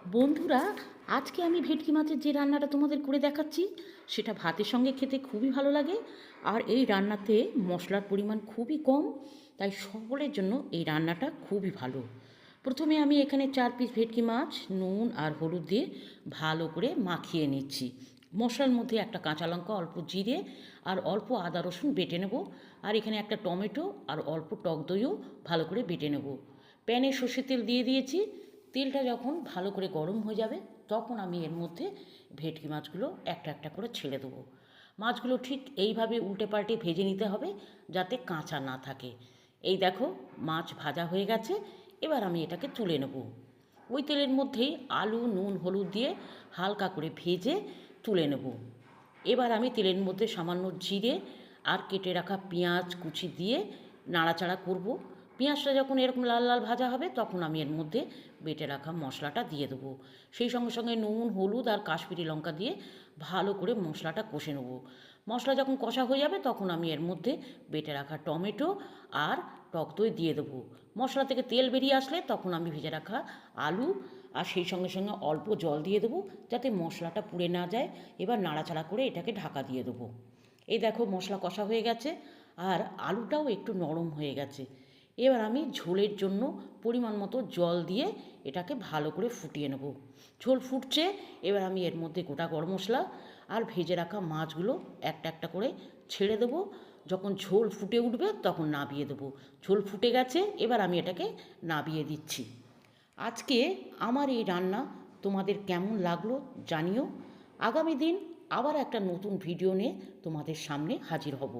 বন্ধুরা, আজকে আমি ভেটকি মাছের যে রান্নাটা তোমাদের করে দেখাচ্ছি সেটা ভাতের সঙ্গে খেতে খুবই ভালো লাগে। আর এই রান্নাতে মশলার পরিমাণ খুবই কম, তাই সকলের জন্য এই রান্নাটা খুবই ভালো। প্রথমে আমি এখানে 4 পিস ভেটকি মাছ নুন আর হলুদ দিয়ে ভালো করে মাখিয়ে নিচ্ছি। মশলার মধ্যে একটা কাঁচা লঙ্কা, অল্প জিরে আর অল্প আদা রসুন বেটে নেব। আর এখানে একটা টমেটো আর অল্প টক দইও ভালো করে বেটে নেব। প্যানে সর্ষের তেল দিয়ে দিয়েছি। তেলটা যখন ভালো করে গরম হয়ে যাবে তখন আমি এর মধ্যে ভেটকি মাছগুলো একটা একটা করে ছেড়ে দেবো। মাছগুলো ঠিক এইভাবে উল্টে পাল্টে ভেজে নিতে হবে যাতে কাঁচা না থাকে। এই দেখো, মাছ ভাজা হয়ে গেছে। এবার আমি এটাকে তুলে নেব। ওই তেলের মধ্যেই আলু নুন হলুদ দিয়ে হালকা করে ভেজে তুলে নেব। এবার আমি তেলের মধ্যে সামান্য জিরে আর কেটে রাখা পেঁয়াজ কুচি দিয়ে নাড়াচাড়া করব। পেঁয়াজটা যখন এরকম লাল লাল ভাজা হবে তখন আমি এর মধ্যে বেটে রাখা মশলাটা দিয়ে দেবো। সেই সঙ্গে সঙ্গে নুন হলুদ আর কাশ্মীরি লঙ্কা দিয়ে ভালো করে মশলাটা কষে নেব। মশলা যখন কষা হয়ে যাবে তখন আমি এর মধ্যে বেটে রাখা টমেটো আর টক দই দিয়ে দেবো। মশলা থেকে তেল বেরিয়ে আসলে তখন আমি ভেজে রাখা আলু আর সেই সঙ্গে সঙ্গে অল্প জল দিয়ে দেবো যাতে মশলাটা পুড়ে না যায়। এবার নাড়াচাড়া করে এটাকে ঢাকা দিয়ে দেবো। এই দেখো, মশলা কষা হয়ে গেছে আর আলুটাও একটু নরম হয়ে গেছে। এবার আমি ঝোলের জন্য পরিমাণ মতো জল দিয়ে এটাকে ভালো করে ফুটিয়ে নেব। ঝোল ফুটছে, এবার আমি এর মধ্যে গোটা গরম মশলা আর ভেজে রাখা মাছগুলো একটা একটা করে ছেড়ে দেবো। যখন ঝোল ফুটে উঠবে তখন নাবিয়ে দেবো। ঝোল ফুটে গেছে, এবার আমি এটাকে নাবিয়ে দিচ্ছি। আজকে আমার এই রান্না তোমাদের কেমন লাগলো জানিও। আগামী দিন আবার একটা নতুন ভিডিও নিয়ে তোমাদের সামনে হাজির হব।